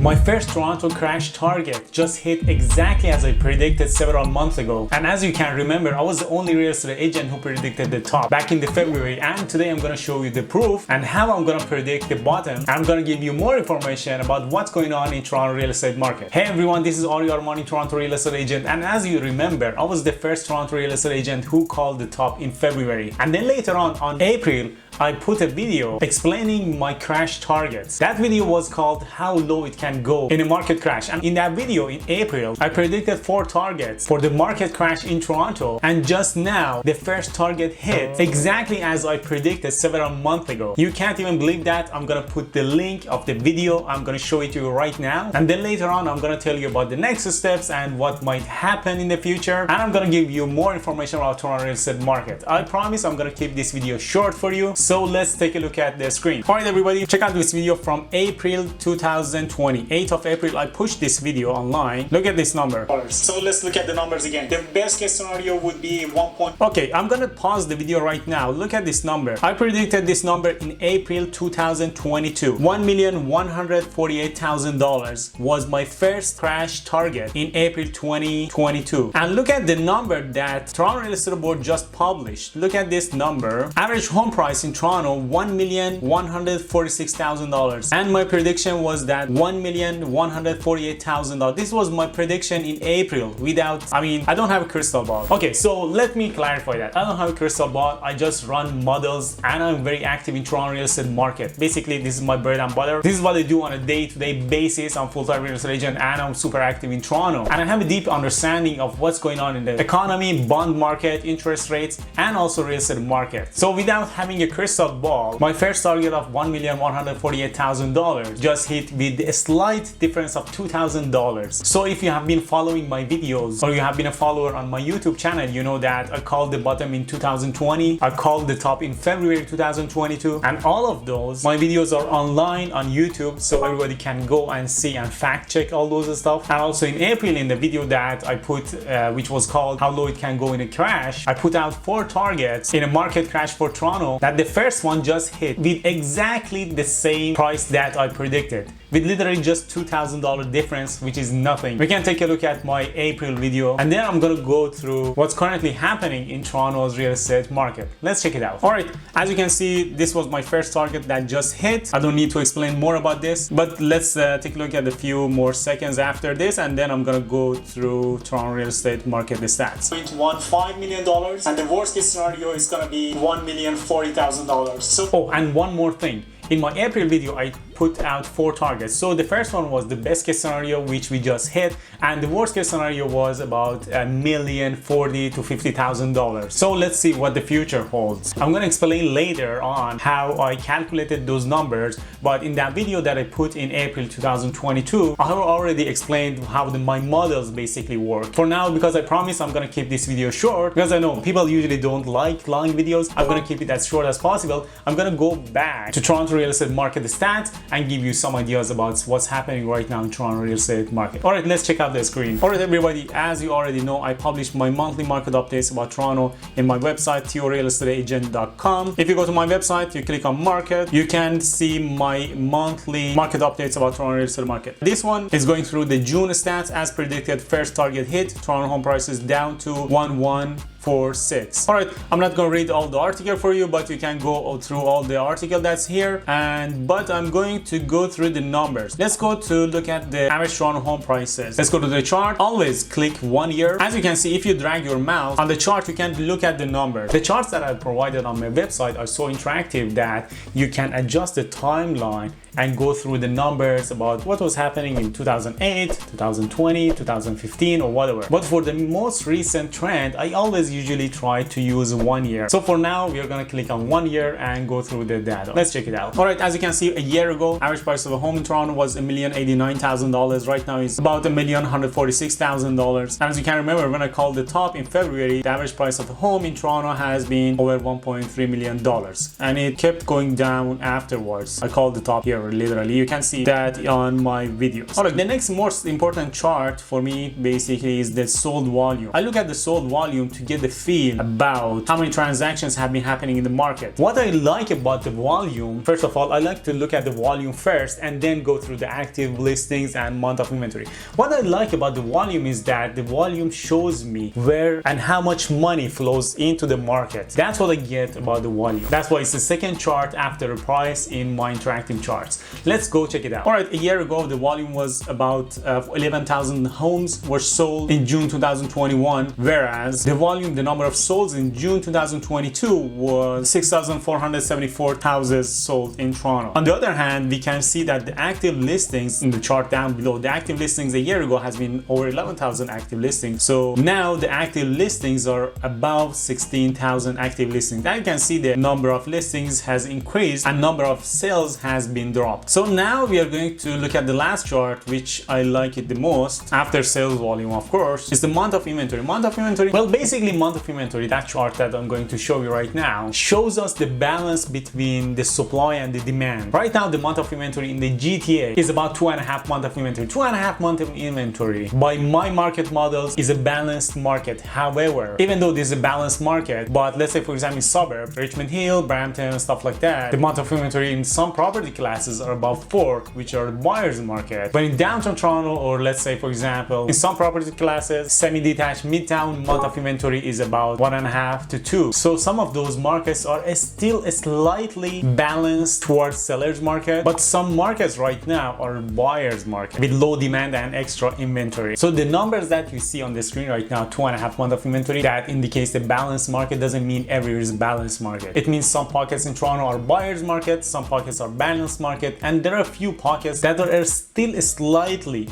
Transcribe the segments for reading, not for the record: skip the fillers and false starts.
My first Toronto crash target just hit exactly as I predicted several months ago. And as you can remember, I was the only real estate agent who predicted the top back in the February. And today I'm gonna show you the proof and how I'm gonna predict the bottom. I'm gonna give you more information about what's going on in Toronto real estate market. Hey everyone, this is Armani, Toronto real estate agent. And as you remember, I was the first Toronto real estate agent who called the top in February. And then later on April, I put a video explaining my crash targets. That video was called How Low It Can Go in a Market Crash. And in that video in April, I predicted 4 targets for the market crash in Toronto. And just now, the first target hit exactly as I predicted several months ago. You can't even believe that. I'm gonna put the link of the video. I'm gonna show it to you right now. And then later on, I'm gonna tell you about the next steps and what might happen in the future. And I'm gonna give you more information about Toronto real estate market. I promise I'm gonna keep this video short for you. So let's take a look at the screen. All right, everybody, check out this video from April 2020. 8th of April, I pushed this video online. Look at this number. So let's look at the numbers again. The best case scenario would be 1. Okay, I'm gonna pause the video right now. Look at this number. I predicted this number in April 2022. $1,148,000 was my first crash target in April 2022. And look at the number that Toronto Real Estate Board just published. Look at this number. Average home price in Toronto, $1,146,000. And my prediction was that $1,148,000. This was my prediction in April without, I don't have a crystal ball. Okay, so let me clarify that. I don't have a crystal ball. I just run models and I'm very active in Toronto real estate market. Basically, this is my bread and butter. This is what I do on a day-to-day basis. I'm full-time real estate agent and I'm super active in Toronto. And I have a deep understanding of what's going on in the economy, bond market, interest rates, and also real estate market. So without having a crystal ball, my first target of $1,148,000 just hit with a slight difference of $2,000. So if you have been following my videos or you have been a follower on my YouTube channel, you know that I called the bottom in 2020, I called the top in February 2022, and all of those, my videos are online on YouTube, so everybody can go and see and fact check all those stuff. And also in April, in the video that I put, which was called How Low It Can Go in a Crash, I put out 4 targets in a market crash for Toronto that the first one just hit with exactly the same price that I predicted, with literally just $2,000 difference, which is nothing. We can take a look at my April video and then I'm gonna go through what's currently happening in Toronto's real estate market. Let's check it out. All right, as you can see, this was my first target that just hit. I don't need to explain more about this, but let's take a look at a few more seconds after this and then I'm gonna go through Toronto real estate market stats. $1.15 million and the worst case scenario is gonna be $1,040,000. So, oh, and one more thing. In my April video, I put out 4 targets. So the first one was the best case scenario, which we just hit, and the worst case scenario was about $1,040,000 to $50,000. So let's see what the future holds. I'm gonna explain later on how I calculated those numbers, but in that video that I put in April 2022, I have already explained how my models basically work. For now, because I promise I'm gonna keep this video short, because I know people usually don't like long videos, I'm gonna keep it as short as possible. I'm gonna go back to Toronto real estate market stats and give you some ideas about what's happening right now in Toronto real estate market. All right, let's check out the screen. All right, everybody, as you already know, I publish my monthly market updates about Toronto in my website, torontorealestateagent.com. If you go to my website, you click on market, you can see my monthly market updates about Toronto real estate market. This one is going through the June stats. As predicted, first target hit, Toronto home prices down to 1,146. All right, I'm not going to read all the article for you, but you can go through all the article that's here. But I'm going to go through the numbers. Let's go to look at the average Toronto home prices. Let's go to the chart. Always click 1 year. As you can see, if you drag your mouse on the chart, you can look at the numbers. The charts that I provided on my website are so interactive that you can adjust the timeline and go through the numbers about what was happening in 2008, 2020, 2015 or whatever. But for the most recent trend, I always usually try to use 1 year. So for now, we are gonna click on 1 year and go through the data. Let's check it out. All right, as you can see, a year ago, average price of a home in Toronto was $1,089,000. Right now it's about $1,146,000. And as you can remember, when I called the top in February, the average price of a home in Toronto has been over $1.3 million. And it kept going down afterwards. I called the top here whatever, literally. You can see that on my videos. Alright, the next most important chart for me basically is the sold volume. I look at the sold volume to get the feel about how many transactions have been happening in the market. What I like about the volume, first of all, I like to look at the volume first and then go through the active listings and month of inventory. What I like about the volume is that the volume shows me where and how much money flows into the market. That's what I get about the volume. That's why it's the second chart after the price in my interactive charts. Let's go check it out. Alright, a year ago the volume was about 11,000 homes were sold in June 2021, whereas the volume, the number of solds in June 2022 was 6,474 houses sold in Toronto. On the other hand, we can see that the active listings in the chart down below, the active listings a year ago has been over 11,000 active listings. So now the active listings are above 16,000 active listings. Now you can see the number of listings has increased and number of sales has been dropped. So now we are going to look at the last chart, which I like it the most after sales volume, of course, is the month of inventory. Month of inventory, well, basically month of inventory, that chart that I'm going to show you right now, shows us the balance between the supply and the demand. Right now, the month of inventory in the GTA is about 2.5 months of inventory. 2.5 months of inventory by my market models is a balanced market. However, even though this is a balanced market, but let's say for example in suburb, Richmond Hill, Brampton, stuff like that, the month of inventory in some property classes are above 4, which are buyer's market. But in downtown Toronto, or let's say for example in some property classes, semi-detached midtown, month of inventory is about 1.5 to 2. So some of those markets are still slightly balanced towards seller's market, but some markets right now are buyer's market with low demand and extra inventory. So the numbers that you see on the screen right now, 2.5 months of inventory, that indicates the balanced market. Doesn't mean everywhere is balanced market. It means some pockets in Toronto are buyer's market, some pockets are balanced market, and there are a few pockets that are still slightly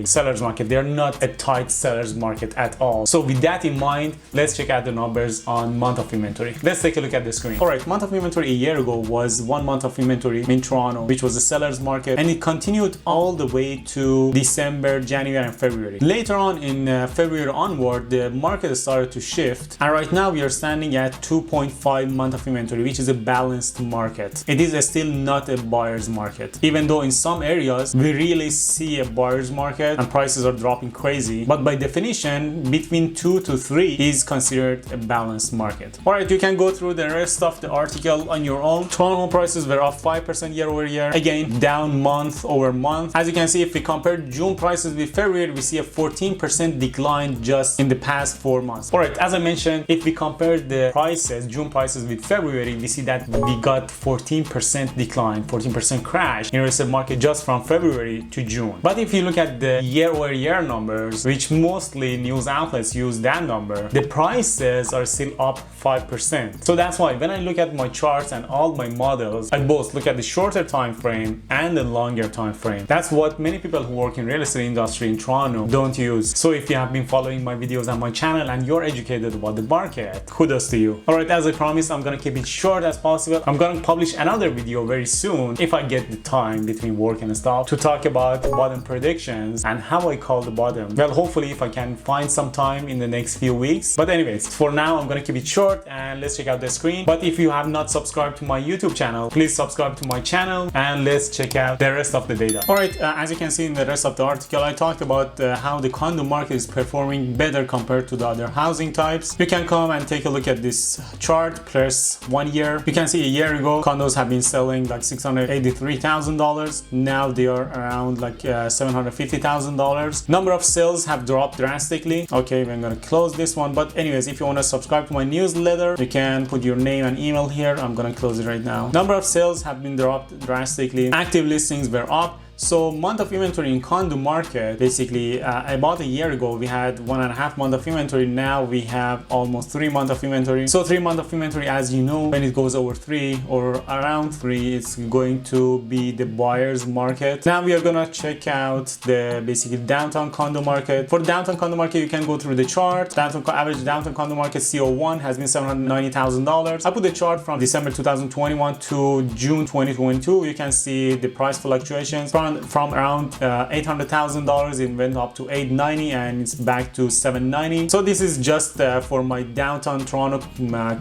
seller's market. They're not a tight seller's market at all. So with that in mind, let's check out the numbers on month of inventory. Let's take a look at the screen. Alright, month of inventory a year ago was 1 month of inventory in Toronto, which was a seller's market, and it continued all the way to December, January, and February. Later on in February onward, the market started to shift, and right now we are standing at 2.5 month of inventory, which is a balanced market. It is still not a buyer's market, even though in some areas we really see a buyer's market and prices are dropping crazy, but by definition between 2 to 3 is considered a balanced market. Alright, you can go through the rest of the article on your own. Toronto prices were up 5% year over year, again down month over month. As you can see, if we compare June prices with February, we see a 14% decline just in the past 4 months. Alright, as I mentioned, if we compare the prices, June prices with February, we see that we got 14% decline, 14% crash in real estate market just from February to June. But if you look at the year over year numbers, which mostly news outlets use that number, the prices are still up 5%. So that's why when I look at my charts and all my models, I both look at the shorter time frame and the longer time frame. That's what many people who work in real estate industry in Toronto don't use. So if you have been following my videos on my channel and you're educated about the market, kudos to you. Alright, as I promised, I'm gonna keep it short as possible. I'm gonna publish another video very soon, if I get the time between work and stuff, to talk about bottom predictions and how I call the bottom. Well, hopefully if I can find some time in the next few weeks. But anyways, for now I'm gonna keep it short and let's check out the screen. But if you have not subscribed to my YouTube channel, please subscribe to my channel and let's check out the rest of the data. Alright, as you can see in the rest of the article, I talked about how the condo market is performing better compared to the other housing types. You can come and take a look at this chart, press 1 year. You can see a year ago condos have been selling like $683,000. Now they are around like $750,000. Number of sales have dropped drastically. Okay, we're gonna close this one, but anyways, if you want to subscribe to my newsletter, you can put your name and email here. I'm gonna close it right now. Number of sales have been dropped drastically. Active listings were up. So month of inventory in condo market, basically about a year ago we had 1.5 month of inventory. Now we have almost 3 months of inventory. So 3 months of inventory, as you know, when it goes over 3 or around 3, it's going to be the buyer's market. Now we are gonna check out the basically downtown condo market. For downtown condo market, you can go through the chart. Average downtown condo market CO1 has been $790,000. I put the chart from December 2021 to June 2022. You can see the price fluctuations. Prime from around $800,000, it went up to $890 and it's back to $790. So this is just for my downtown Toronto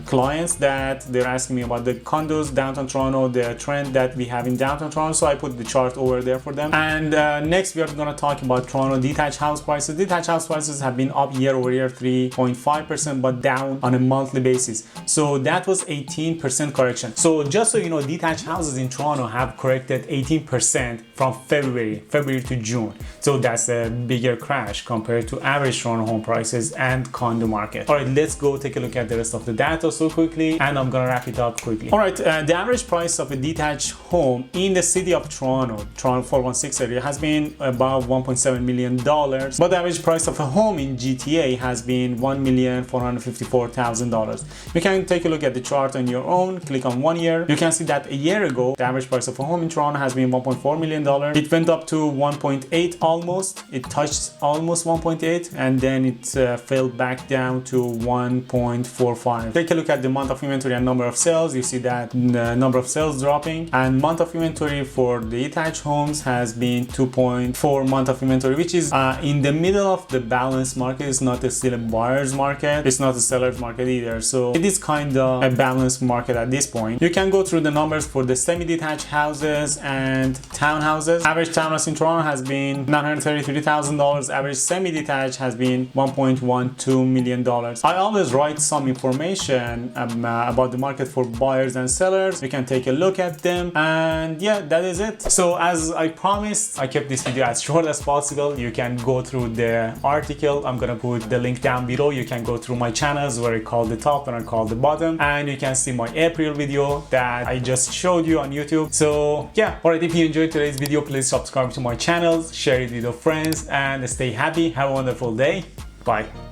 clients that they're asking me about the condos downtown Toronto, the trend that we have in downtown Toronto. So I put the chart over there for them. And next we are going to talk about Toronto detached house prices. Detached house prices have been up year over year 3.5%, but down on a monthly basis. So that was 18% correction. So just so you know, detached houses in Toronto have corrected 18% from February to June. So that's a bigger crash compared to average Toronto home prices and condo market. All right, let's go take a look at the rest of the data so quickly, and I'm gonna wrap it up quickly. All right, the average price of a detached home in the city of Toronto 416 area has been about $1.7 million, but the average price of a home in GTA has been $1,454,000. You can take a look at the chart on your own, click on 1 year. You can see that a year ago, the average price of a home in Toronto has been $1.4 million. It went up to 1.8 almost. It touched almost 1.8 and then it fell back down to 1.45. Take a look at the month of inventory and number of sales. You see that the number of sales dropping, and month of inventory for the detached homes has been 2.4 month of inventory, which is in the middle of the balanced market. It's not still a buyer's market. It's not a seller's market either. So it is kind of a balanced market at this point. You can go through the numbers for the semi-detached houses and townhouses. Average townhouse in Toronto has been $933,000. Average semi-detached has been $1.12 million. I always write some information about the market for buyers and sellers. You can take a look at them, and yeah, that is it. So as I promised, I kept this video as short as possible. You can go through the article. I'm gonna put the link down below. You can go through my channels where I call the top and I call the bottom, and you can see my April video that I just showed you on YouTube. So yeah, alright, if you enjoyed today's video, please subscribe to my channel, share it with your friends, and stay happy. Have a wonderful day. Bye.